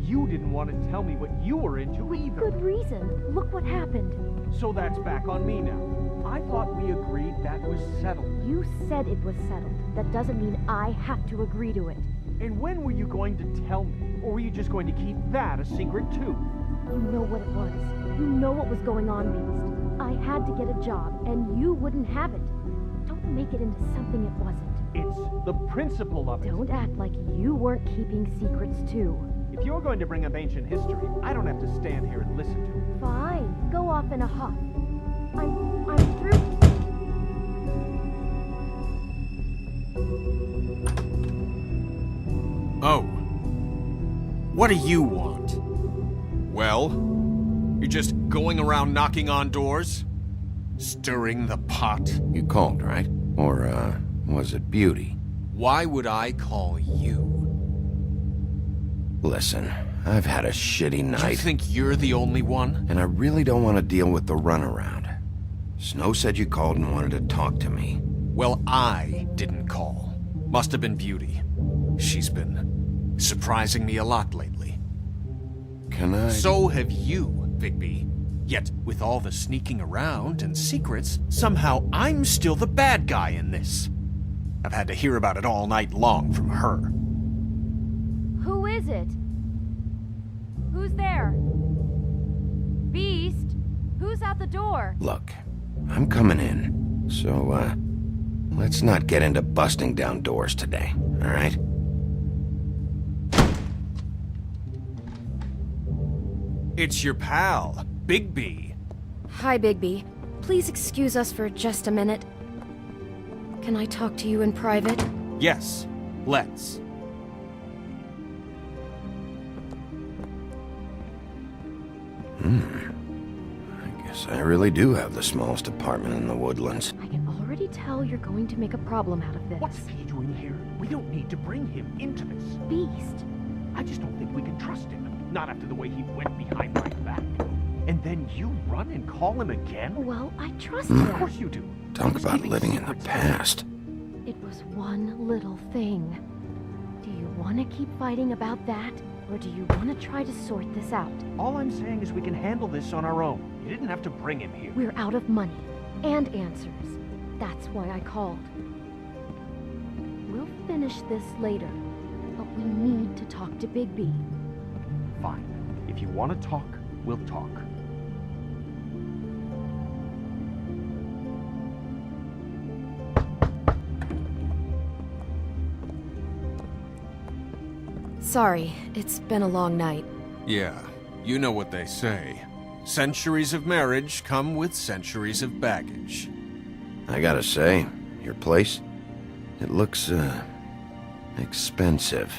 you didn't want to tell me what you were into either. Good reason. Look what happened. So that's back on me now. I thought we agreed that was settled. You said it was settled. That doesn't mean I have to agree to it. And when were you going to tell me? Or were you just going to keep that a secret too? You know what it was. You know what was going on, Beast. I had to get a job, and you wouldn't have it. Don't make it into something it wasn't. It's the principle of it. Don't act like you weren't keeping secrets too. If you're going to bring up ancient history, I don't have to stand here and listen to it. Fine. Go off in a huff. I'm through. Oh. What do you want? Well, you're just going around knocking on doors? Stirring the pot? You called, right? Or, was it Beauty? Why would I call you? Listen, I've had a shitty Do you night, think you're the only one? and I really don't want to deal with the runaround. Snow said you called and wanted to talk to me. Well, I didn't call. Must have been Beauty. She's been surprising me a lot lately. Can I... So have you, Bigby. Yet, with all the sneaking around and secrets, somehow I'm still the bad guy in this. I've had to hear about it all night long from her. Who is it? Who's there? Beast? Who's out the door? Look, I'm coming in, so, let's not get into busting down doors today, all right? It's your pal, Bigby. Hi, Bigby. Please excuse us for just a minute. Can I talk to you in private? Yes, let's. I guess I really do have the smallest apartment in the Woodlands. I can already tell you're going to make a problem out of this. What's he doing here? We don't need to bring him into this. Beast? I just don't think we can trust him. Not after the way he went behind my back. And then you run and call him again? Well, I trust Of him. course you do. Talk He's about keeping living in the secrets. past. It was one little thing. Do you want to keep fighting about that? Or do you want to try to sort this out? All I'm saying is we can handle this on our own. You didn't have to bring him here. We're out of money and answers. That's why I called. We'll finish this later, but we need to talk to Bigby. Fine. If you want to talk, we'll talk. Sorry, it's been a long night. Yeah, you know what they say. Centuries of marriage come with centuries of baggage. I gotta say, your place, it looks, expensive.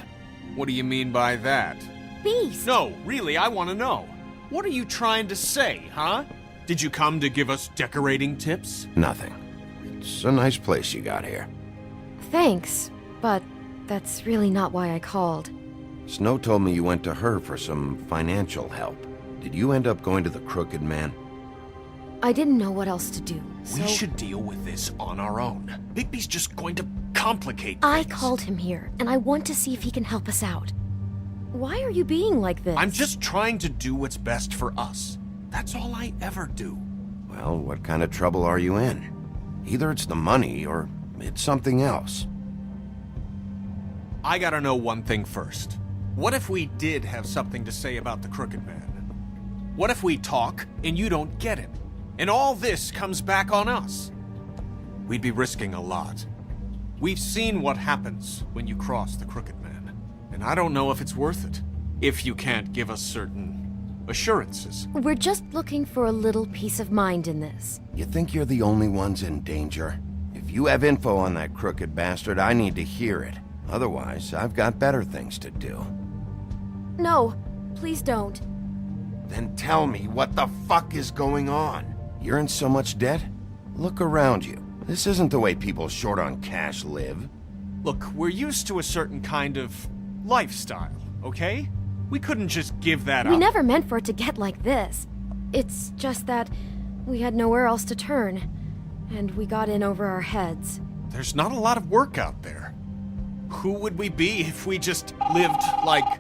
What do you mean by that? Beast! No, really, I want to know. What are you trying to say, huh? Did you come to give us decorating tips? Nothing. It's a nice place you got here. Thanks, but that's really not why I called. Snow told me you went to her for some financial help. Did you end up going to the Crooked Man? I didn't know what else to do, so We should deal with this on our own. Bigby's just going to complicate I things. called him here, and I want to see if he can help us out. Why are you being like this? I'm just trying to do what's best for us. That's all I ever do. Well, what kind of trouble are you in? Either it's the money, or it's something else. I gotta know one thing first. What if we did have something to say about the Crooked Man? What if we talk and you don't get him? And all this comes back on us? We'd be risking a lot. We've seen what happens when you cross the Crooked Man. And I don't know if it's worth it. If you can't give us certain assurances. We're just looking for a little peace of mind in this. You think you're the only ones in danger? If you have info on that crooked bastard, I need to hear it. Otherwise, I've got better things to do. No, please don't. Then tell me what the fuck is going on? You're in so much debt? Look around you. This isn't the way people short on cash live. Look, we're used to a certain kind of lifestyle, okay? We couldn't just give that up. We never meant for it to get like this. It's just that we had nowhere else to turn, and we got in over our heads. There's not a lot of work out there. Who would we be if we just lived like...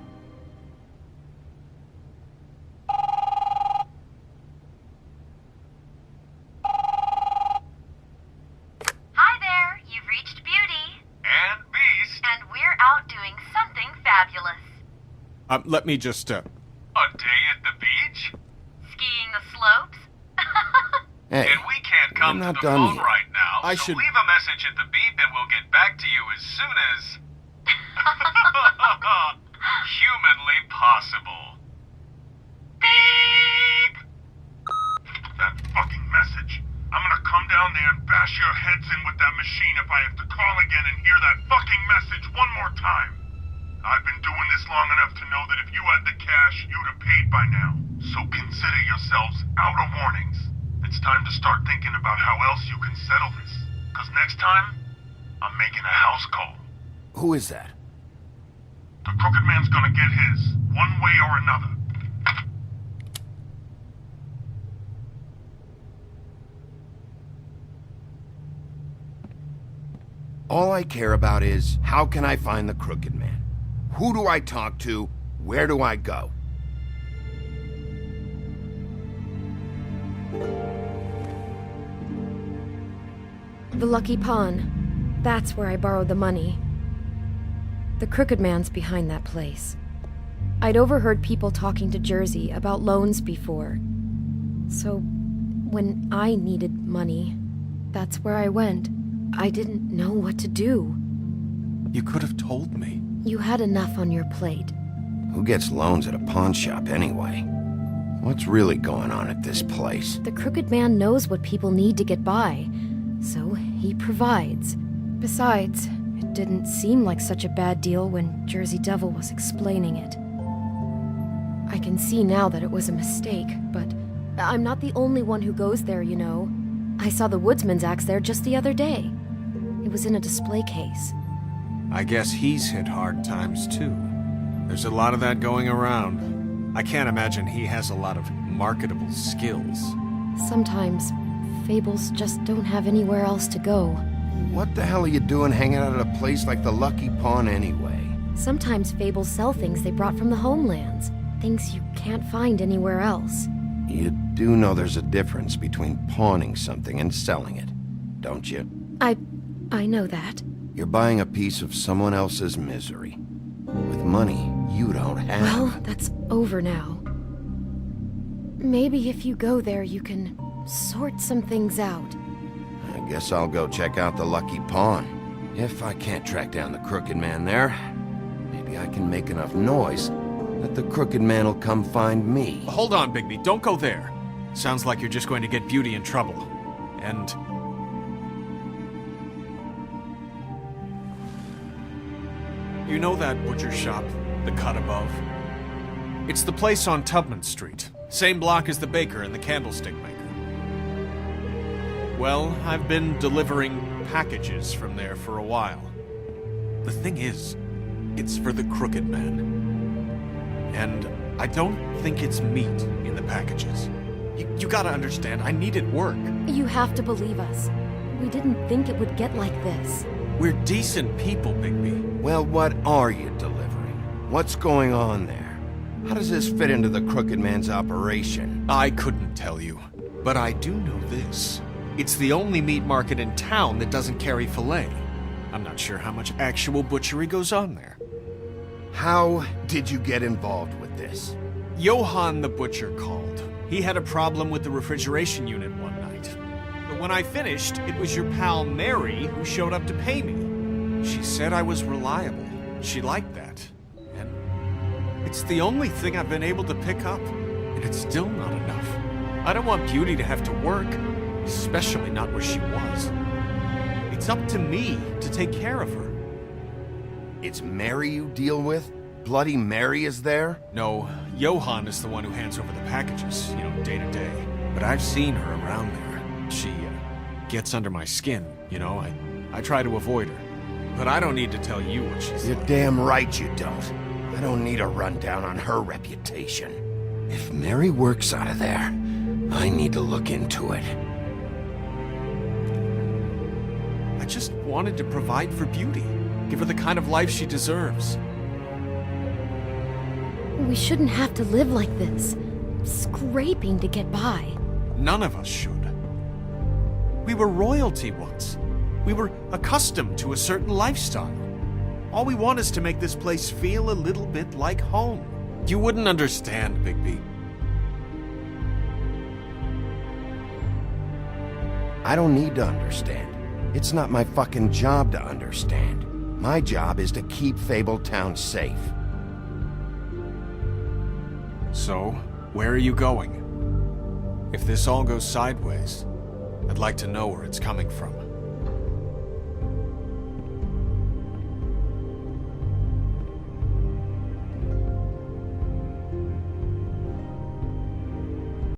Let me just, A day at the beach? Skiing the slopes? Hey, And we can't come I'm to not the done phone yet. right now, I so should- leave a message at the beep and we'll get back to you as soon as... humanly possible. Beep! That fucking message. I'm gonna come down there and bash your heads in with that machine if I have to call again and hear that fucking message one more time. I've been doing this long enough to know that if you had the cash, you'd have paid by now. So consider yourselves out of warnings. It's time to start thinking about how else you can settle this. Because next time, I'm making a house call. Who is that? The Crooked Man's gonna get his, one way or another. All I care about is, how can I find the Crooked Man? Who do I talk to? Where do I go? The Lucky Pawn. That's where I borrowed the money. The Crooked Man's behind that place. I'd overheard people talking to Jersey about loans before. So, when I needed money, that's where I went. I didn't know what to do. You could have told me. You had enough on your plate. Who gets loans at a pawn shop anyway? What's really going on at this place? The Crooked Man knows what people need to get by, so he provides. Besides, it didn't seem like such a bad deal when Jersey Devil was explaining it. I can see now that it was a mistake, but I'm not the only one who goes there, you know. I saw the Woodsman's axe there just the other day. It was in a display case. I guess he's hit hard times too. There's a lot of that going around. I can't imagine he has a lot of marketable skills. Sometimes, fables just don't have anywhere else to go. What the hell are you doing hanging out at a place like the Lucky Pawn anyway? Sometimes fables sell things they brought from the homelands. Things you can't find anywhere else. You do know there's a difference between pawning something and selling it, don't you? I know that. You're buying a piece of someone else's misery. With money you don't have. Well, that's over now. Maybe if you go there, you can sort some things out. I guess I'll go check out the Lucky Pawn. If I can't track down the Crooked Man there, maybe I can make enough noise that the Crooked Man will come find me. Hold on, Bigby. Don't go there. Sounds like you're just going to get Beauty in trouble. And... you know that butcher shop, the cut above? It's the place on Tubman Street. Same block as the baker and the candlestick maker. Well, I've been delivering packages from there for a while. The thing is, it's for the Crooked Man. And I don't think it's meat in the packages. You gotta understand, I needed work. You have to believe us. We didn't think it would get like this. We're decent people, Bigby. Well, what are you delivering? What's going on there? How does this fit into the Crooked Man's operation? I couldn't tell you, but I do know this. It's the only meat market in town that doesn't carry filet. I'm not sure how much actual butchery goes on there. How did you get involved with this? Johann the butcher called. He had a problem with the refrigeration unit one night. But when I finished, it was your pal Mary who showed up to pay me. She said I was reliable. She liked that. And it's the only thing I've been able to pick up. And it's still not enough. I don't want Beauty to have to work, especially not where she was. It's up to me to take care of her. It's Mary you deal with? Bloody Mary is there? No, Johann is the one who hands over the packages, day to day. But I've seen her around there. She gets under my skin, I try to avoid her. But I don't need to tell you what she's You're like. damn right you don't. I don't need a rundown on her reputation. If Mary works out of there, I need to look into it. I just wanted to provide for Beauty. Give her the kind of life she deserves. We shouldn't have to live like this, scraping to get by. None of us should. We were royalty once. We were accustomed to a certain lifestyle. All we want is to make this place feel a little bit like home. You wouldn't understand, Bigby. I don't need to understand. It's not my fucking job to understand. My job is to keep Fabletown safe. So, where are you going? If this all goes sideways, I'd like to know where it's coming from.